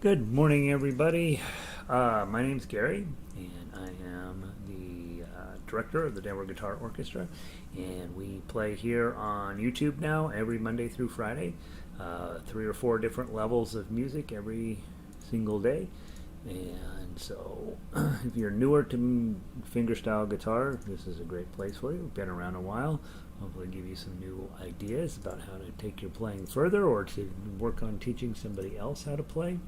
Good morning, everybody. My name's Gary, and I am the director of the Denver Guitar Orchestra, and we play here on YouTube now every Monday through Friday, 3 or 4 different levels of music every single day. And so if you're newer to fingerstyle guitar, this is a great place for you. We've been around a while. Hopefully give you some new ideas about how to take your playing further or to work on teaching somebody else how to play.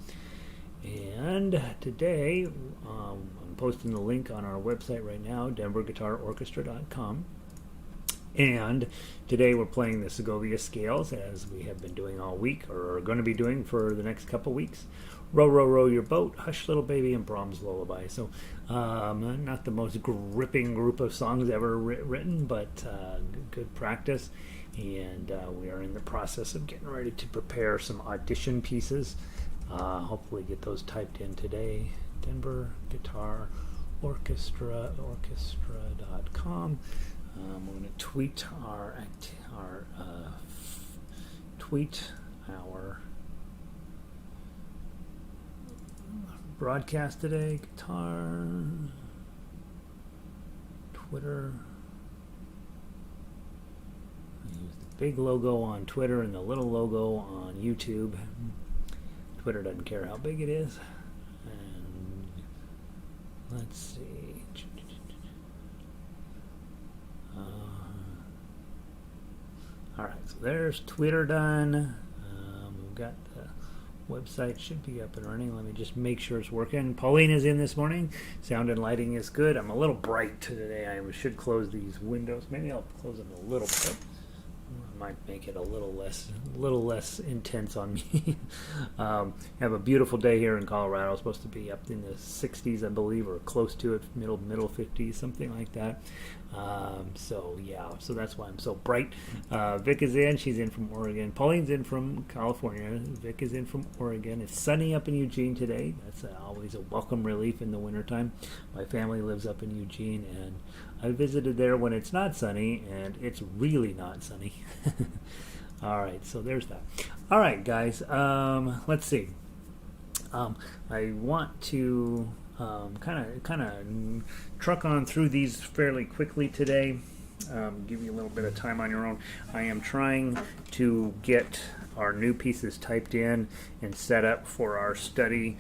And today, I'm posting the link on our website right now, denverguitarorchestra.com. And today we're playing the Segovia Scales, as we have been doing all week, or are going to be doing for the next couple weeks. Row, row, row your boat, Hush Little Baby, and Braum's Lullaby. So not the most gripping group of songs ever written, but good practice. And we are in the process of getting ready to prepare some audition pieces. Hopefully get those typed in today. Denver Guitar Orchestra.com. We're going to tweet our broadcast today. Guitar, Twitter. I use the big logo on Twitter and the little logo on YouTube. Twitter doesn't care how big it is. And let's see. Alright, so there's Twitter done. We've got the website should be up and running. Let me just make sure it's working. Pauline is in this morning. Sound and lighting is good. I'm a little bright today. I should close these windows. Maybe I'll close them a little bit. Might make it a little less intense on me. Have a beautiful day here in Colorado. It's supposed to be up in the 60s, I believe, or close to it, middle 50s, something like that. So that's why I'm so bright. Vic is in. She's in from Oregon. Pauline's in from California. Vic is in from Oregon. It's sunny up in Eugene today. That's always a welcome relief in the wintertime. My family lives up in Eugene, and I visited there when it's not sunny, and it's really not sunny. All right, so there's that. All right, guys, let's see. I want to kind of truck on through these fairly quickly today. Give you a little bit of time on your own. I am trying to get our new pieces typed in and set up for our study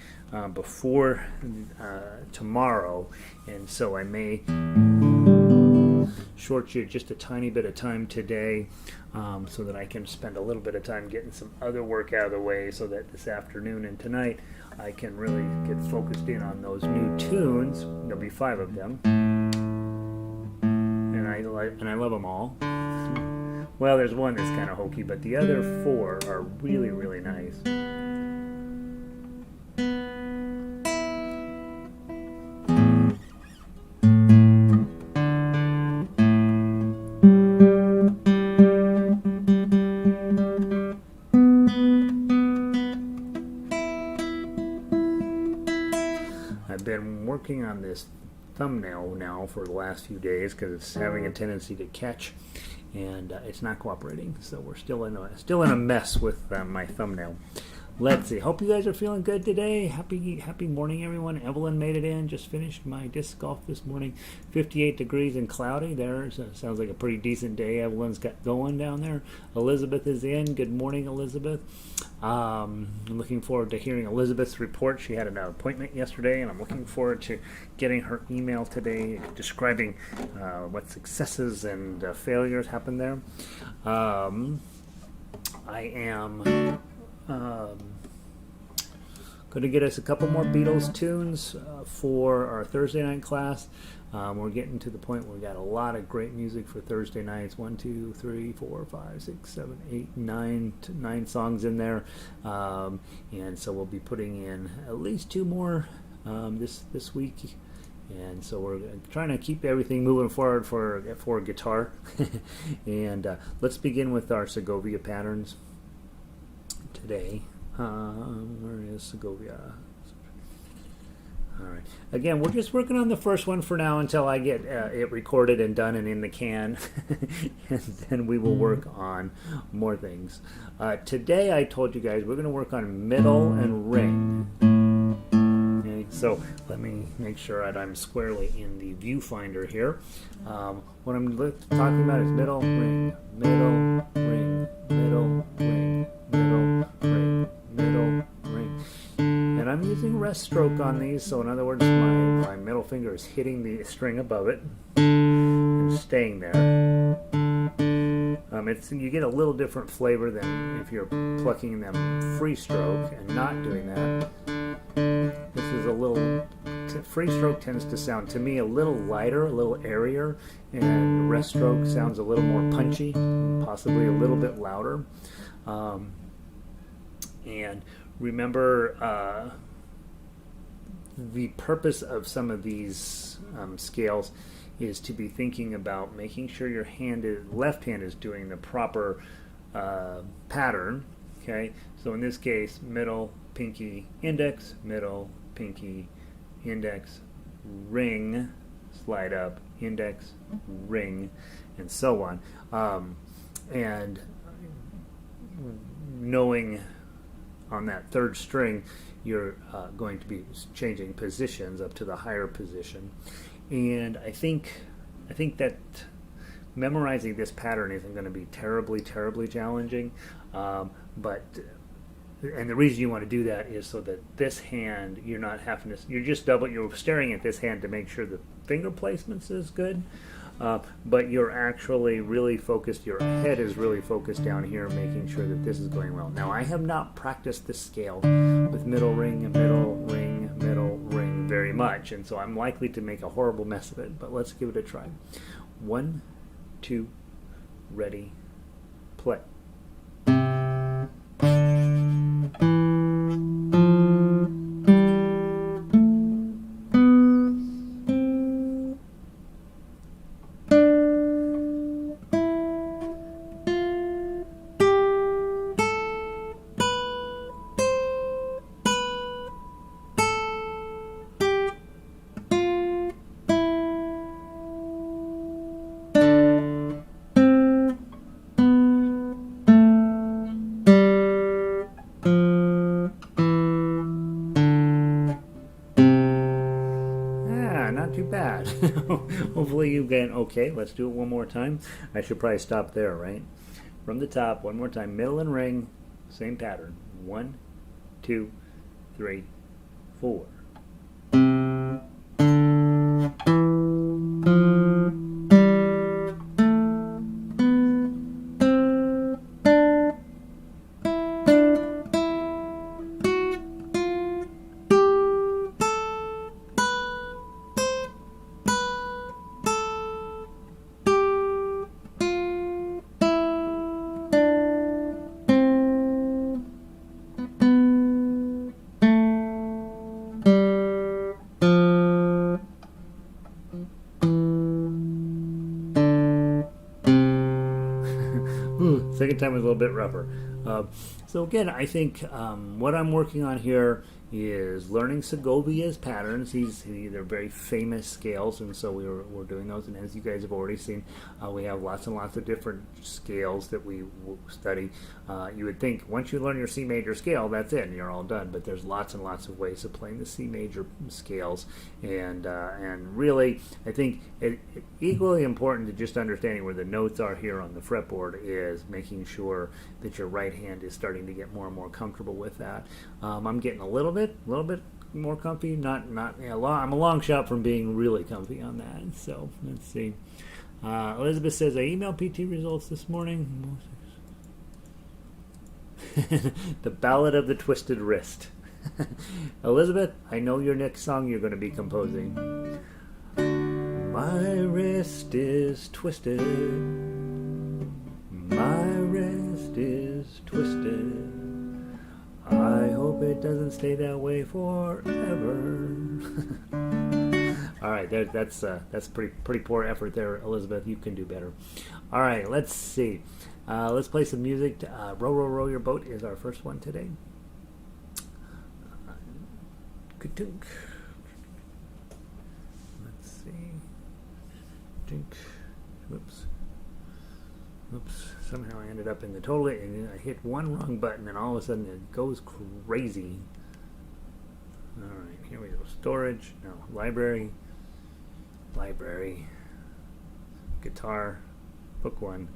before tomorrow, and so I may short you just a tiny bit of time today so that I can spend a little bit of time getting some other work out of the way so that this afternoon and tonight I can really get focused in on those new tunes. There'll be 5 of them, and I love them all. Well, there's one that's kind of hokey, but the other 4 are really, really nice. Working on this thumbnail now for the last few days because it's having a tendency to catch, and it's not cooperating. So we're still in a mess with my thumbnail. Let's see. Hope you guys are feeling good today. Happy morning, everyone. Evelyn made it in. Just finished my disc golf this morning. 58 degrees and cloudy. There sounds like a pretty decent day Evelyn's got going down there. Elizabeth is in. Good morning, Elizabeth. I'm looking forward to hearing Elizabeth's report. She had an appointment yesterday, and I'm looking forward to getting her email today describing what successes and failures happened there. I am going to get us a couple more Beatles tunes for our Thursday night class. We're getting to the point where we got a lot of great music for Thursday nights. 1, 2, 3, 4, 5, 6, 7, 8, 9 songs in there, and so we'll be putting in at least 2 more this week. And so we're trying to keep everything moving forward for guitar. And let's begin with our Segovia Patterns today. Where is Segovia? All right. Again, we're just working on the first one for now until I get it recorded and done and in the can. And then we will work on more things. Today I told you guys we're going to work on middle and ring. So let me make sure that I'm squarely in the viewfinder here. What I'm talking about is middle, ring, middle, ring, middle, ring, middle, ring, middle, ring. And I'm using rest stroke on these, so in other words, my middle finger is hitting the string above it and staying there. You get a little different flavor than if you're plucking them free stroke and not doing that. This is a little, free stroke tends to sound to me a little lighter, a little airier, and rest stroke sounds a little more punchy, possibly a little bit louder. And remember, the purpose of some of these scales is to be thinking about making sure your left hand is doing the proper pattern. Okay, so in this case, middle, pinky, index, middle, pinky, index, ring, slide up, index, ring, and so on. And knowing on that third string, you're going to be changing positions up to the higher position. And I think that memorizing this pattern isn't going to be terribly challenging, but the reason you want to do that is so that this hand, you're not having to, you're staring at this hand to make sure the finger placements is good, but you're actually really focused, your head is really focused down here, making sure that this is going well. Now, I have not practiced this scale with middle ring, middle ring, middle ring very much, and so I'm likely to make a horrible mess of it, but let's give it a try. 1, 2, ready, play. Too bad. Hopefully you get okay. Let's do it one more time. I should probably stop there, right? From the top, one more time. Middle and ring, same pattern. 1, 2, 3, 4. Second time was a little bit rougher. So again, I think what I'm working on here is learning Segovia's patterns. They're very famous scales, and so we're doing those. And as you guys have already seen, we have lots and lots of different scales that we study. You would think once you learn your C major scale, that's it, and you're all done. But there's lots and lots of ways of playing the C major scales, and really, I think equally important to just understanding where the notes are here on the fretboard is making sure that your right hand is starting to get more and more comfortable with that. I'm getting a little bit more comfy. I'm a long shot from being really comfy on that. So let's see. Elizabeth says I emailed PT results this morning. The Ballad of the Twisted Wrist. Elizabeth, I know your next song you're going to be composing. My wrist is twisted. My wrist is twisted. I hope it doesn't stay that way forever. All right, that's pretty poor effort there, Elizabeth. You can do better. All right, let's see. Let's play some music. Row, Row, Row Your Boat is our first one today. Ka-dunk. Let's see. Dink. Whoops. Somehow I ended up in the total, and I hit one wrong button, and all of a sudden it goes crazy. All right, here we go. Storage, no, library, guitar, book one,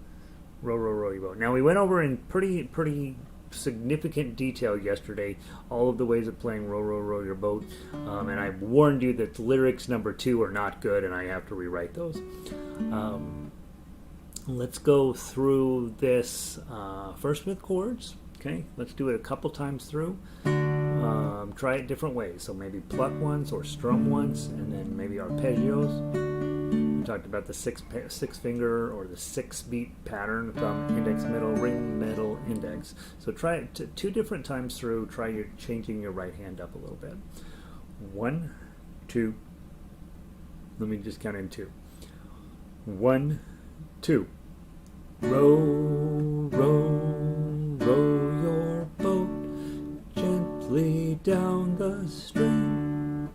row, row, row your boat. Now we went over in pretty significant detail yesterday all of the ways of playing row, row, row your boat, and I warned you that lyrics number 2 are not good, and I have to rewrite those. Let's go through this first with chords. Okay, let's do it a couple times through. Try it different ways. So maybe pluck once or strum once, and then maybe arpeggios. We talked about the six finger or the 6-beat pattern: thumb, index, middle, ring, middle, index. So try it 2 different times through. Try changing your right hand up a little bit. 1, 2. Let me just count in 2. 1, 2. Row, row, row your boat gently down the stream.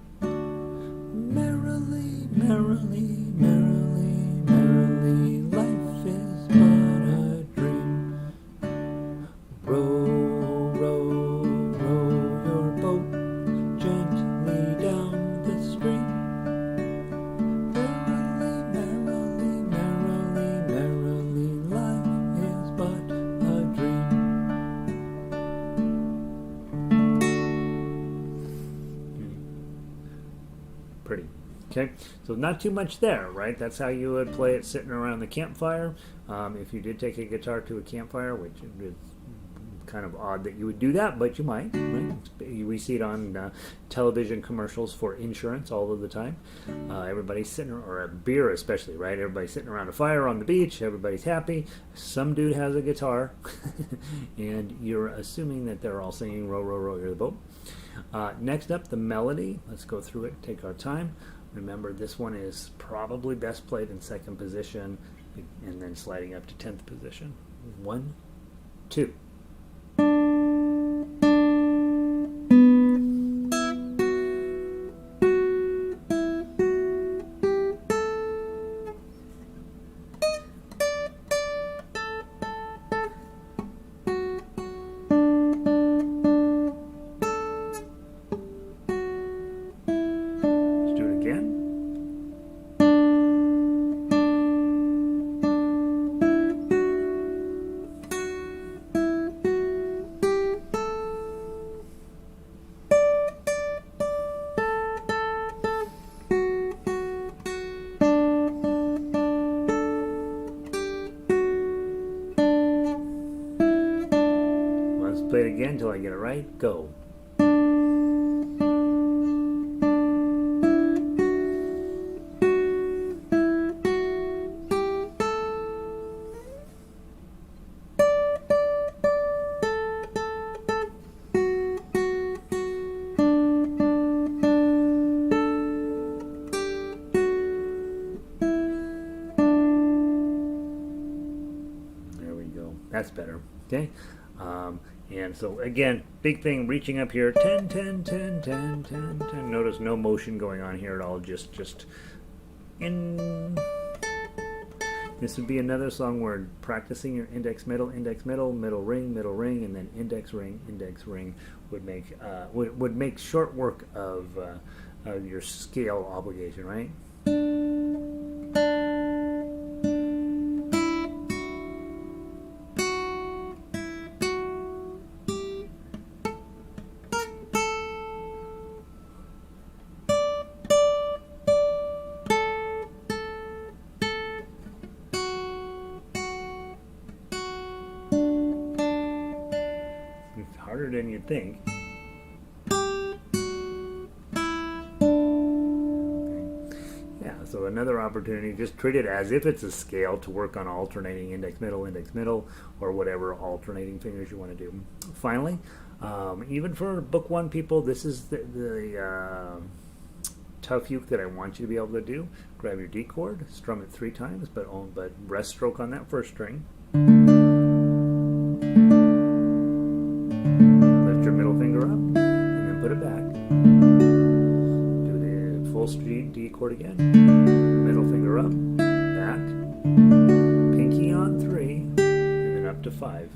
Merrily, merrily, merrily, merrily, life is but a dream. Row, row, row your boat gently down the stream. Merrily, merrily, merrily, merrily, life is but a dream. Pretty. Okay, so not too much there, right? That's how you would play it sitting around the campfire. If you did take a guitar to a campfire, which is kind of odd that you would do that, but you might, right? We see it on television commercials for insurance all of the time. Everybody's sitting, or a beer especially, right? Everybody's sitting around a fire on the beach, everybody's happy. Some dude has a guitar, and you're assuming that they're all singing Row, Row, Row Your Boat. Next up, the melody. Let's go through it, take our time. Remember, this one is probably best played in 2nd position and then sliding up to 10th position. 1, 2. Play it again until I get it right. Go. There we go. That's better. Okay. And so again, big thing, reaching up here, 10, 10, 10, 10, 10, 10. Notice no motion going on here at all, just in. This would be another song where practicing your index, middle, middle ring, and then index ring would make short work of your scale obligation, right? Harder than you'd think. Yeah, so another opportunity, just treat it as if it's a scale to work on alternating index, middle, or whatever alternating fingers you want to do. Finally, even for book 1 people, this is the tough uke that I want you to be able to do. Grab your D chord, strum it 3 times, but rest stroke on that first string. Your middle finger up, and then put it back. Do the full D chord again. Middle finger up, back. Pinky on 3, and then up to 5.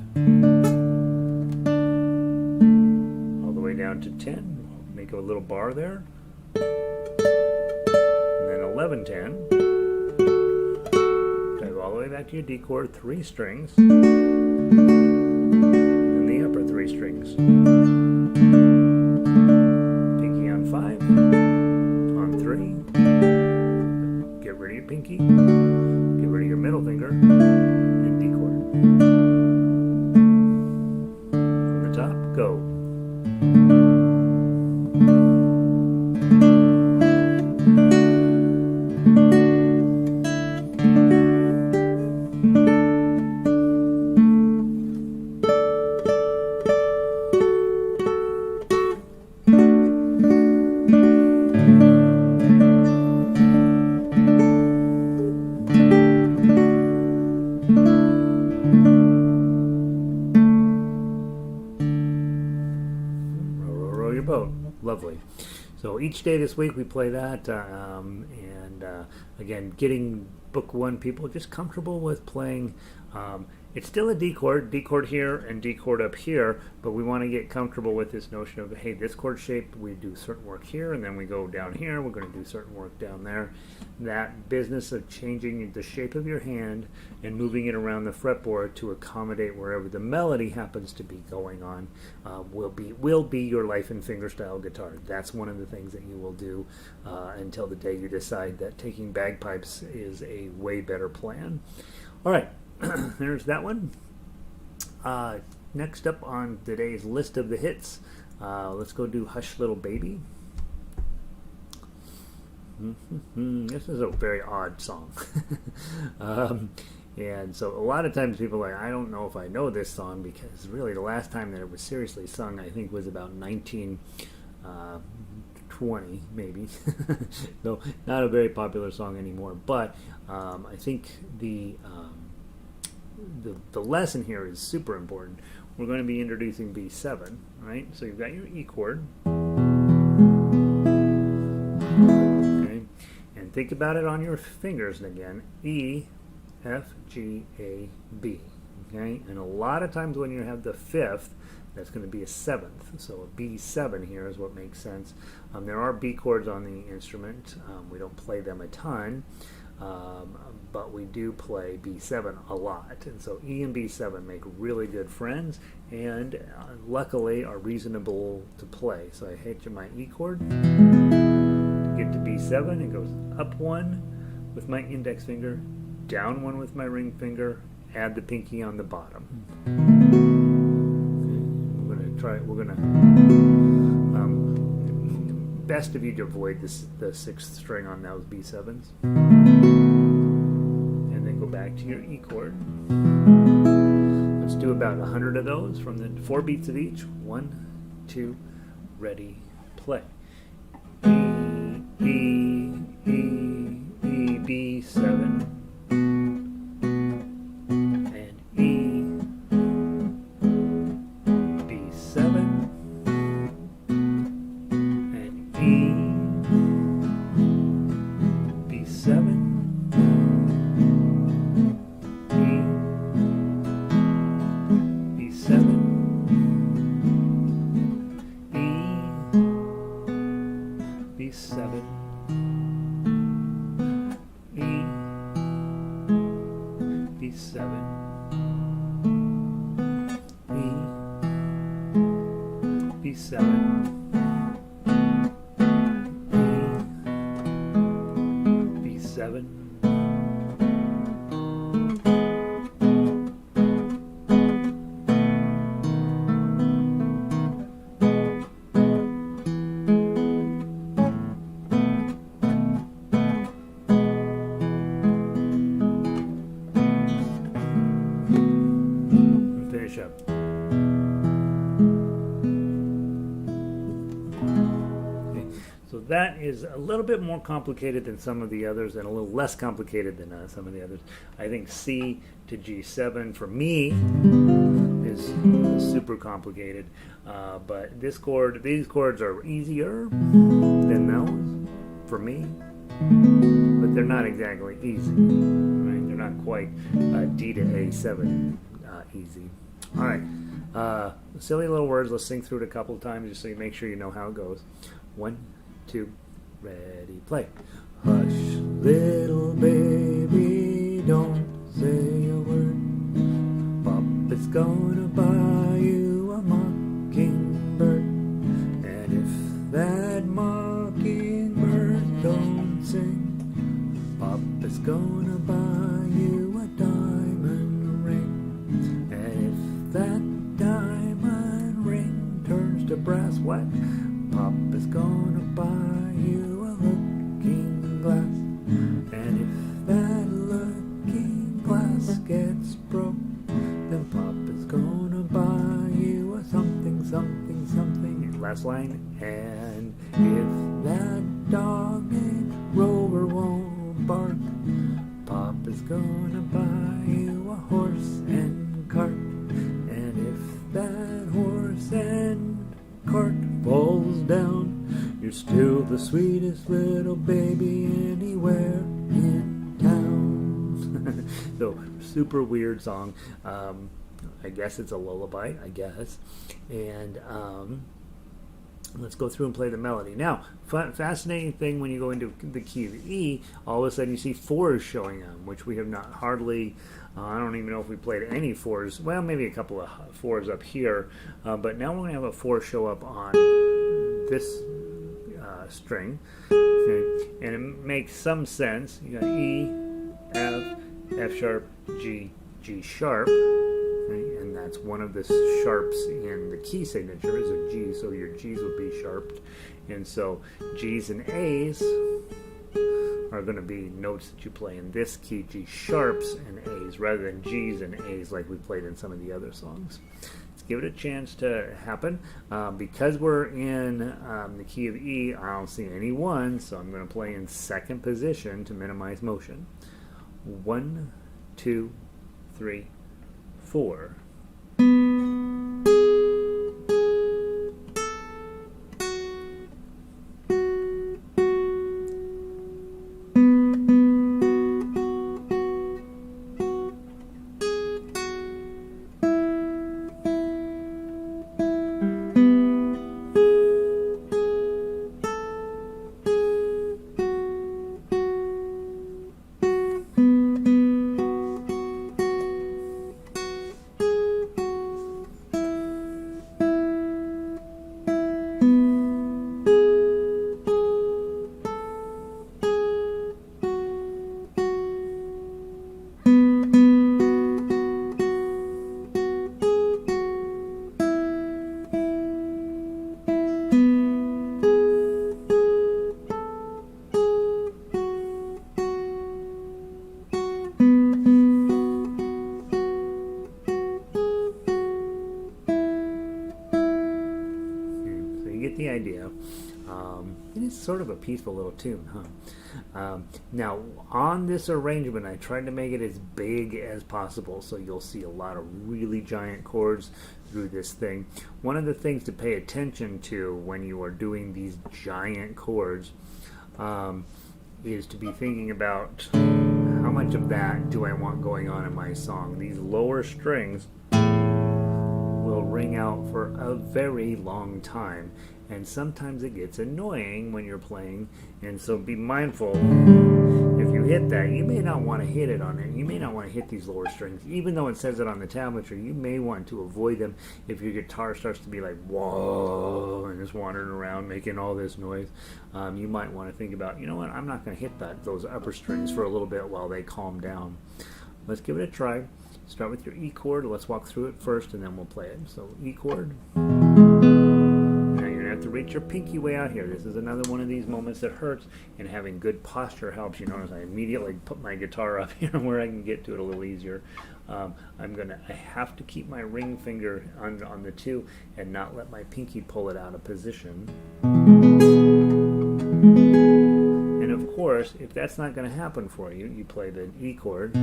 All the way down to 10. Make think of a little bar there. And then 11-10. Dive all the way back to your D chord, 3 strings. And the upper 3 strings. Pinky on 5. On 3. Get rid of your pinky. Get rid of your middle finger. And D chord. From the top, go. Lovely. So each day this week we play that, again, getting book 1 people just comfortable with playing. It's still a D chord here and D chord up here, but we want to get comfortable with this notion of, hey, this chord shape, we do certain work here, and then we go down here, we're going to do certain work down there. That business of changing the shape of your hand and moving it around the fretboard to accommodate wherever the melody happens to be going on will be your life and fingerstyle guitar. That's one of the things that you will do until the day you decide that taking bagpipes is a way better plan. All right. There's that one. Next up on today's list of the hits, let's go do Hush Little Baby. This is a very odd song. And so a lot of times people are like, I don't know if I know this song, because really the last time that it was seriously sung, I think, was about 1920, maybe. So not a very popular song anymore. But I think the lesson here is super important. We're going to be introducing B7, right? So you've got your E chord. Okay. And think about it on your fingers again. E, F, G, A, B. Okay? And a lot of times when you have the 5th, that's going to be a 7th. So a B7 here is what makes sense. There are B chords on the instrument. We don't play them a ton. But we do play B7 a lot, and so E and B7 make really good friends, and luckily are reasonable to play. So I hit my E chord to get to B7. It goes up 1 with my index finger, down 1 with my ring finger, add the pinky on the bottom. Okay, we're going to try it. We're going to best of you to avoid the 6th string on those B7s. Go back to your E chord. Let's do about 100 of those from the 4 beats of each. 1, 2, ready, play. E, E, E, E, B7. And E, B7. And E, B7. That is a little bit more complicated than some of the others, and a little less complicated than some of the others. I think C to G7 for me is super complicated, but these chords are easier than those for me, but they're not exactly easy. Right? They're not quite D to A7 easy. All right, silly little words. Let's sing through it a couple of times just so you make sure you know how it goes. 1, 2, ready, play. Hush, little baby, don't say a word. Papa's gonna buy you a mockingbird. And if that mockingbird don't sing, Papa's gonna buy you a diamond ring. And if that diamond ring turns to brass, what? Papa's gonna buy you a looking glass. And if that looking glass gets broke, then Papa's gonna buy you a something, something, something. And last line. And if that dog named Rover won't bark, Papa's gonna buy you a horse and cart. And if that horse and cart falls down, you're still the sweetest little baby anywhere in town. So, super weird song. I guess it's a lullaby, I guess. And let's go through and play the melody. Now, fascinating thing when you go into the key of E, all of a sudden you see fours showing up, which we have not hardly, I don't even know if we played any fours. Well, maybe a couple of fours up here, but now we're going to have a four show up on this string. Okay? And it makes some sense. You got E, F, F sharp, G, G sharp. Right? And that's one of the sharps in the key signature is a G, so your G's would be sharped. And so G's and A's are going to be notes that you play in this key, G sharps and A's, rather than G's and A's like we played in some of the other songs. Let's give it a chance to happen. Because we're in the key of E, I don't see any ones, so I'm going to play in second position to minimize motion. 1, 2, 3, 4. The idea. It is sort of a peaceful little tune, huh? Now, on this arrangement, I tried to make it as big as possible, so you'll see a lot of really giant chords through this thing. One of the things to pay attention to when you are doing these giant chords is to be thinking about how much of that do I want going on in my song. These lower strings will ring out for a very long time, and sometimes it gets annoying when you're playing, and so be mindful. If you hit that, you may not want to hit it on it. You may not want to hit these lower strings, even though it says it on the tablature. You may want to avoid them if your guitar starts to be like whoa and just wandering around making all this noise. You might want to think about, you know what, I'm not going to hit those upper strings for a little bit while they calm down. Let's give it a try. Start with your E chord. Let's walk through it first, and then we'll play it. So E chord. Now you're going to have to reach your pinky way out here. This is another one of these moments that hurts, and having good posture helps. You notice I immediately put my guitar up here where I can get to it a little easier. I have to keep my ring finger on the 2 and not let my pinky pull it out of position. And of course, if that's not going to happen for you, you play the E chord.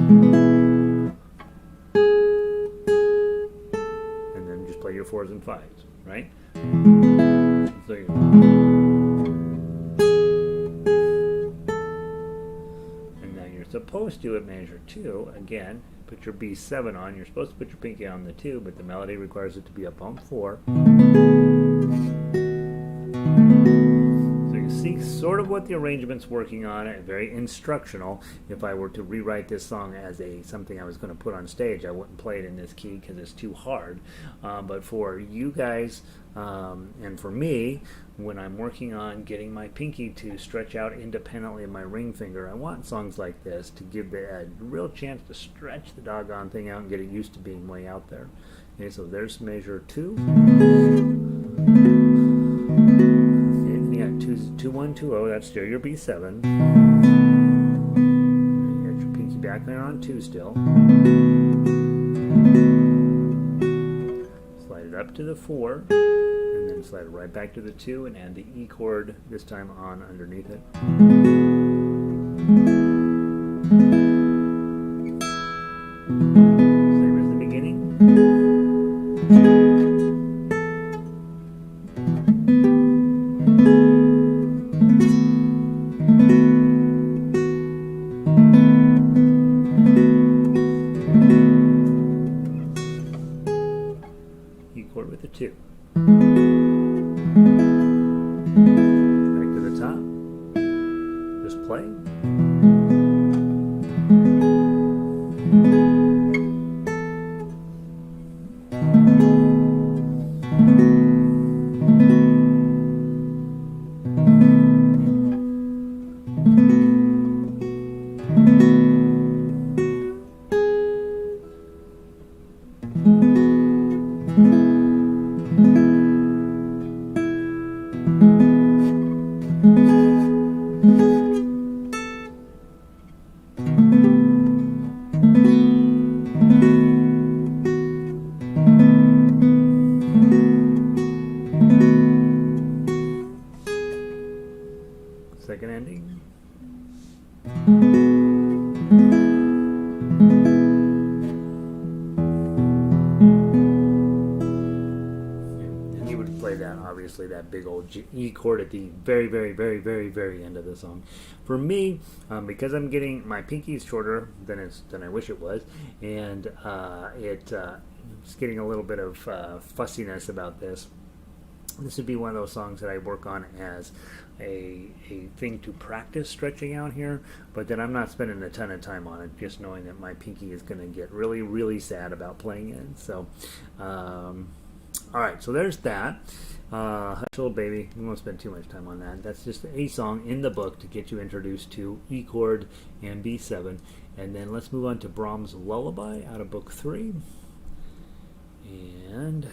Play your 4s and 5s, right? So and now you're supposed to, at measure 2, again, put your B7 on. You're supposed to put your pinky on the 2, but the melody requires it to be up on 4. see sort of what the arrangement's working on, very instructional. If I were to rewrite this song as something I was going to put on stage, I wouldn't play it in this key because it's too hard. But for you guys and for me, when I'm working on getting my pinky to stretch out independently of my ring finger, I want songs like this to give a real chance to stretch the doggone thing out and get it used to being way out there. Okay, so there's measure 2. Yeah, 2 1 2 0. That's still your B7. You got your pinky back there on 2 still. Slide it up to the 4, and then slide it right back to the 2, and add the E chord this time on underneath it. Same as the beginning. E chord with the 2. Back to the top. Just play. Second ending. And you would play that, obviously, that big old E chord at the very, very, very, very, very end of the song. For me, because I'm getting my pinky is shorter than I wish it was, and it's getting a little bit of fussiness about this. This would be one of those songs that I work on as a thing to practice stretching out here, but then I'm not spending a ton of time on it, just knowing that my pinky is going to get really, really sad about playing it. So, all right, so there's that. Hush Little Baby, we won't spend too much time on that. That's just a song in the book to get you introduced to E chord and B7. And then let's move on to Brahms' Lullaby out of book 3. And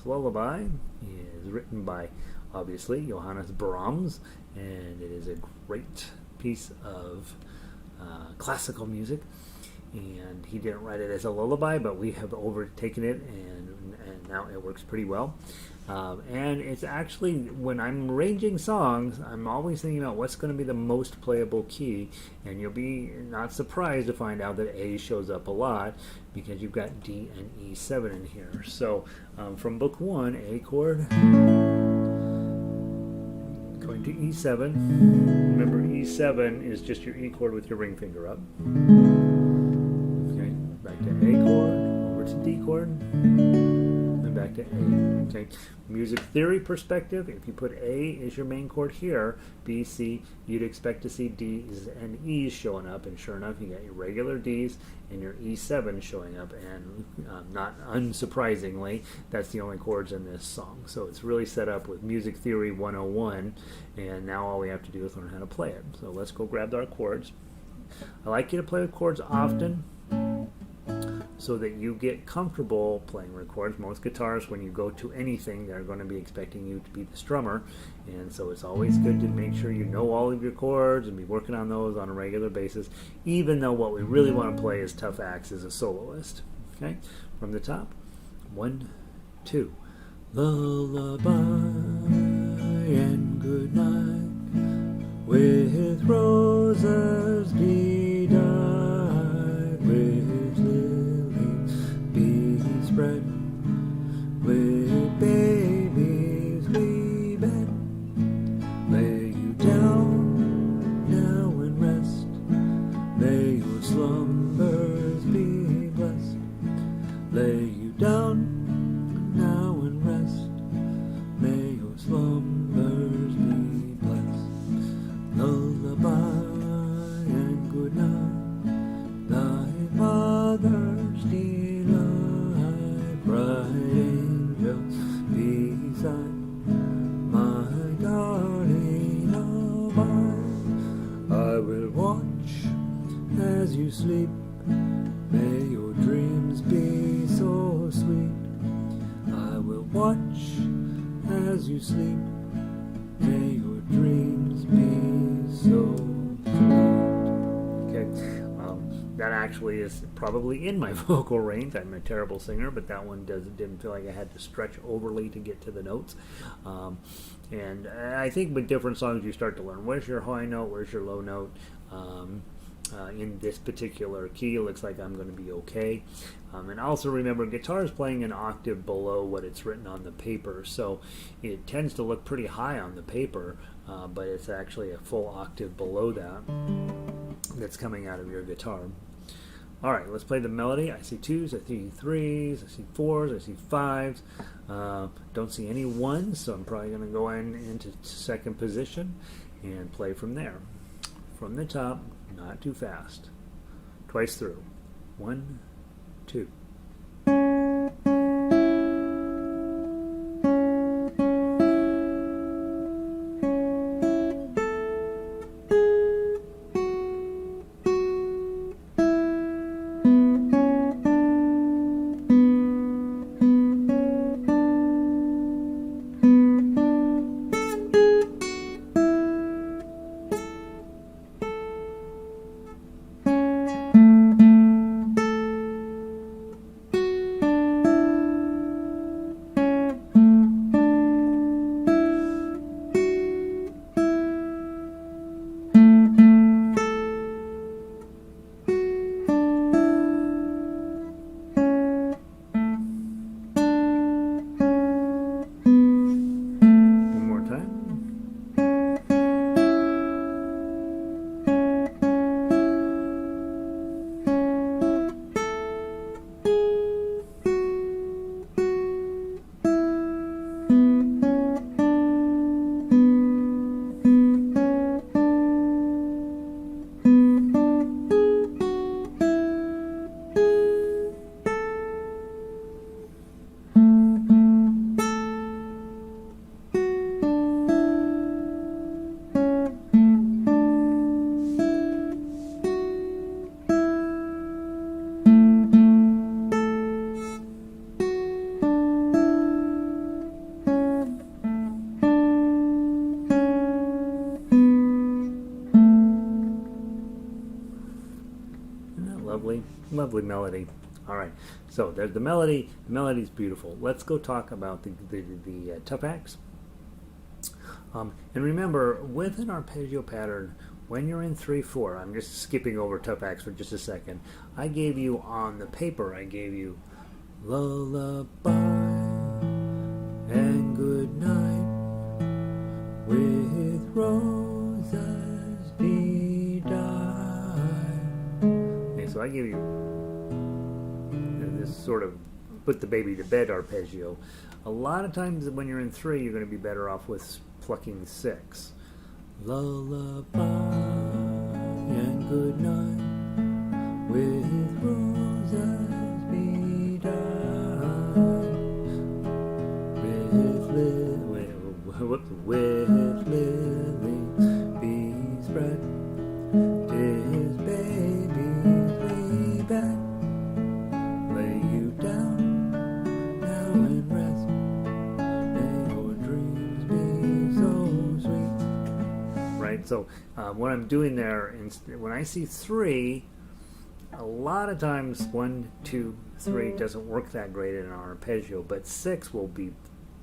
Lullaby is written by, obviously, Johannes Brahms, and it is a great piece of classical music. And he didn't write it as a lullaby, but we have overtaken it, and now it works pretty well. And it's actually, when I'm arranging songs, I'm always thinking about what's going to be the most playable key, and you'll be not surprised to find out that A shows up a lot because you've got D and E7 in here. So from book 1, A chord, going to E7. Remember, E7 is just your E chord with your ring finger up. Okay, back to A chord, over to D chord, and back to A. Okay, music theory perspective, if you put A as your main chord here, B, C, you'd expect to see D's and E's showing up, and sure enough, you got your regular D's and your E7 showing up, and not unsurprisingly, that's the only chords in this song. So it's really set up with Music Theory 101, and now all we have to do is learn how to play it. So let's go grab our chords. I like you to play with chords often, so that you get comfortable playing with chords. Most guitarists, when you go to anything, they're going to be expecting you to be the strummer, and so it's always good to make sure you know all of your chords and be working on those on a regular basis, even though what we really want to play is tough acts as a soloist. Okay, from the top, 1, 2. Lullaby and good night, with roses be dyed, with spread, with babies we bed. Lay you down now and rest. May your slumbers be blessed. Lay you down now and rest. May your slumbers be blessed. sleep. May your dreams be so sweet. I will watch as you sleep. May your dreams be so sweet. Okay. That actually is probably in my vocal range. I'm a terrible singer, but that one didn't feel like I had to stretch overly to get to the notes. And I think with different songs you start to learn where's your high note, where's your low note. In this particular key, it looks like I'm going to be okay. And also remember, guitar is playing an octave below what it's written on the paper, so it tends to look pretty high on the paper, but it's actually a full octave below that that's coming out of your guitar. All right, let's play the melody. I see twos, I see threes, I see fours, I see fives. Don't see any ones, so I'm probably going to go into second position and play from there. From the top, not too fast. Twice through. 1, 2. Lovely melody. All right, so there's the melody. The melody's beautiful. Let's go talk about the tough acts. And remember, with an arpeggio pattern, when you're in 3/4, I'm just skipping over tough acts for just a second. I gave you on the paper, I gave you lullaby and good night with roses be dyed. Okay, so I give you this sort of put the baby to bed arpeggio. A lot of times when you're in 3, you're going to be better off with plucking 6. Lullaby and good night with roses be dyed with lily be spread 'tis baby's way back. Lay you down now and rest. May your dreams be so sweet. Right, so what I'm doing there, when I see 3, a lot of times 1, 2, 3 doesn't work that great in an arpeggio, but 6 will be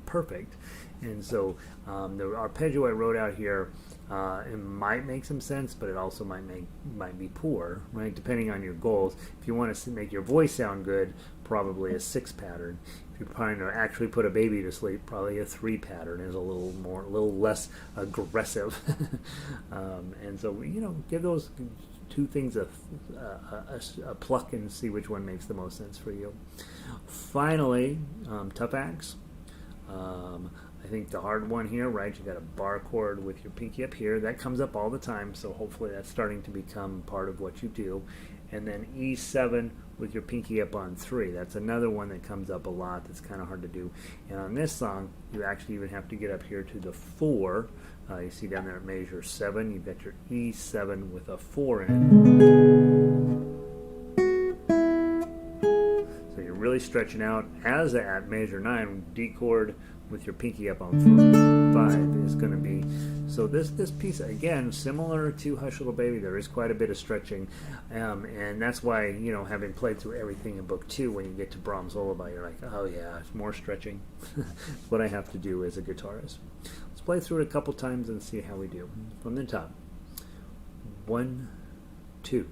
perfect. And so the arpeggio I wrote out here, it might make some sense, but it also might be poor, right? Depending on your goals. If you want to make your voice sound good, probably a 6 pattern. If you're trying to actually put a baby to sleep, probably a 3 pattern is a little less aggressive. And so give those 2 things a pluck and see which one makes the most sense for you. Finally, tough acts. I think the hard one here, right? You got a bar chord with your pinky up here. That comes up all the time, so hopefully that's starting to become part of what you do. And then E7 with your pinky up on 3. That's another one that comes up a lot that's kind of hard to do. And on this song, you actually even have to get up here to the 4. You see down there at measure 7, you've got your E7 with a 4 in it. really stretching out as at measure 9, D chord with your pinky up on 5 is going to be. So this piece, again, similar to Hush Little Baby, there is quite a bit of stretching, and that's why, you know, having played through everything in Book 2, when you get to Brahms' Lullaby, you're like, oh yeah, it's more stretching. It's what I have to do as a guitarist. Let's play through it a couple times and see how we do. From the top. 1, 2.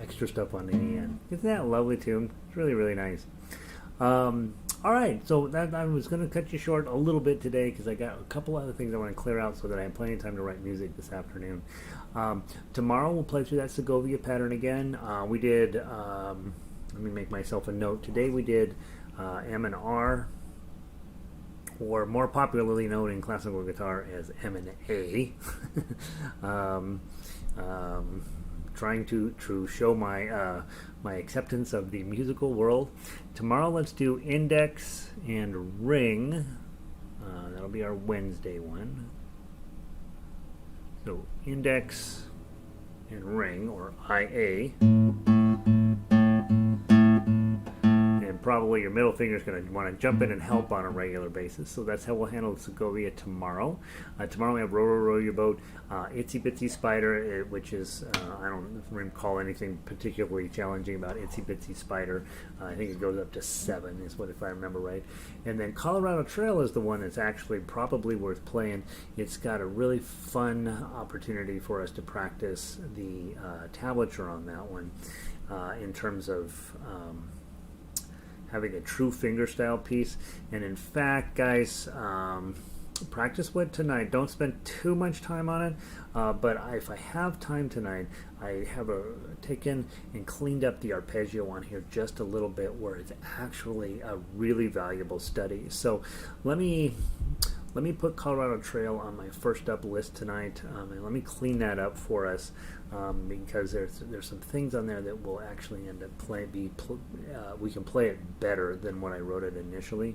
Extra stuff on the end. Isn't that a lovely tune? It's really, really nice. All right, so that I was going to cut you short a little bit today because I got a couple other things I want to clear out so that I have plenty of time to write music this afternoon. Tomorrow we'll play through that Segovia pattern again. We did, let me make myself a note. Today we did M and R, or more popularly known in classical guitar as M and A. Trying to show my my acceptance of the musical world. Tomorrow let's do index and ring. That'll be our Wednesday one. So index and ring, or IA. And probably your middle finger is going to want to jump in and help on a regular basis. So that's how we'll handle Segovia tomorrow. Tomorrow we have Row, Row, Row Your Boat, Itsy Bitsy Spider, which is, I don't recall anything particularly challenging about Itsy Bitsy Spider. I think it goes up to 7, is what, if I remember right. And then Colorado Trail is the one that's actually probably worth playing. It's got a really fun opportunity for us to practice the tablature on that one in terms of having a true fingerstyle piece. And in fact, guys, practice with tonight. Don't spend too much time on it, but if I have time tonight, I have taken and cleaned up the arpeggio on here just a little bit, where it's actually a really valuable study. So let me put Colorado Trail on my first up list tonight, and let me clean that up for us, because there's some things on there that will actually end up we can play it better than when I wrote it initially.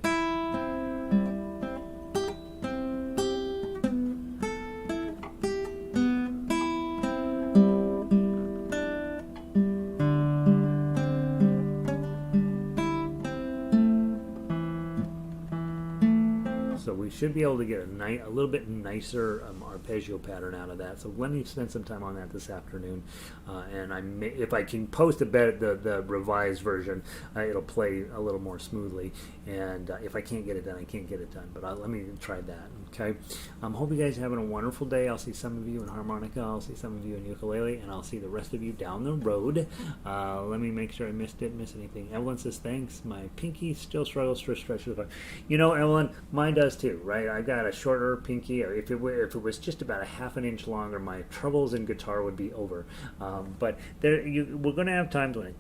should should be able to get a little bit nicer arpeggio pattern out of that. So let me spend some time on that this afternoon, and if I can post the revised version, it'll play a little more smoothly. And if I can't get it done, I can't get it done. But let me try that. Okay. Hope you guys are having a wonderful day. I'll see some of you in harmonica. I'll see some of you in ukulele, and I'll see the rest of you down the road. Let me make sure I miss anything. Evelyn says thanks. My pinky still struggles to stretch the far. You know, Evelyn, mine does too, right? I've got a shorter pinky. If it was just about a half an inch longer, my troubles in guitar would be over. But we're going to have times when I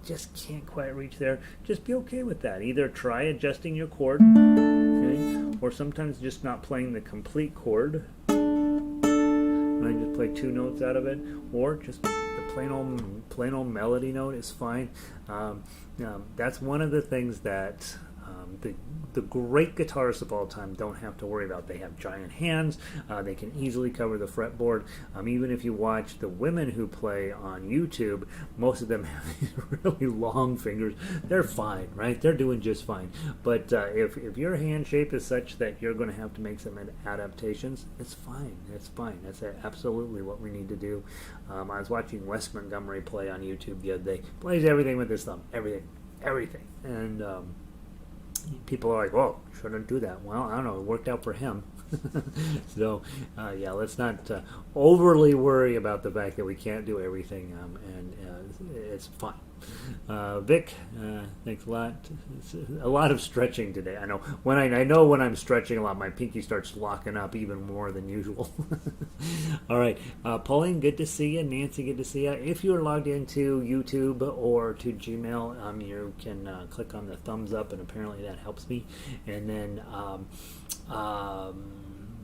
just can't quite reach there. Just be okay with that. Either try adjusting your chord, okay, or sometimes just not playing the complete chord. And I just play 2 notes out of it, or just the plain old melody note is fine. That's one of the things that the great guitarists of all time don't have to worry about. They have giant hands. They can easily cover the fretboard. Even if you watch the women who play on YouTube, most of them have these really long fingers. They're fine, right? They're doing just fine. But if your hand shape is such that you're going to have to make some adaptations, it's fine. It's fine. That's absolutely what we need to do. I was watching Wes Montgomery play on YouTube the other day. Plays everything with his thumb. Everything. And people are like, "Whoa, shouldn't do that." Well, I don't know. It worked out for him. So, let's not overly worry about the fact that we can't do everything, and it's fine. Vic, thanks a lot. It's a lot of stretching today. I know when I'm stretching a lot, my pinky starts locking up even more than usual. All right, Pauline, good to see you. Nancy, good to see you. If you're logged into YouTube or to Gmail, you can click on the thumbs up, and apparently that helps me. And then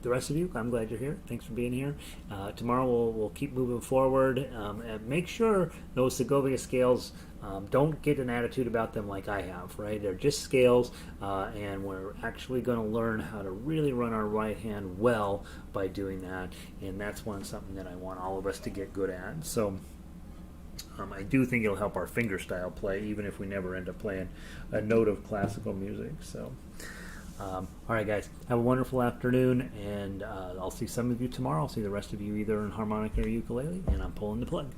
the rest of you, I'm glad you're here. Thanks for being here. Tomorrow we'll keep moving forward, and make sure those Segovia scales, don't get an attitude about them like I have, right? They're just scales, and we're actually going to learn how to really run our right hand well by doing that, and that's something that I want all of us to get good at. So I do think it'll help our fingerstyle play, even if we never end up playing a note of classical music. So all right, guys, have a wonderful afternoon, and I'll see some of you tomorrow. I'll see the rest of you either in harmonica or ukulele, and I'm pulling the plug.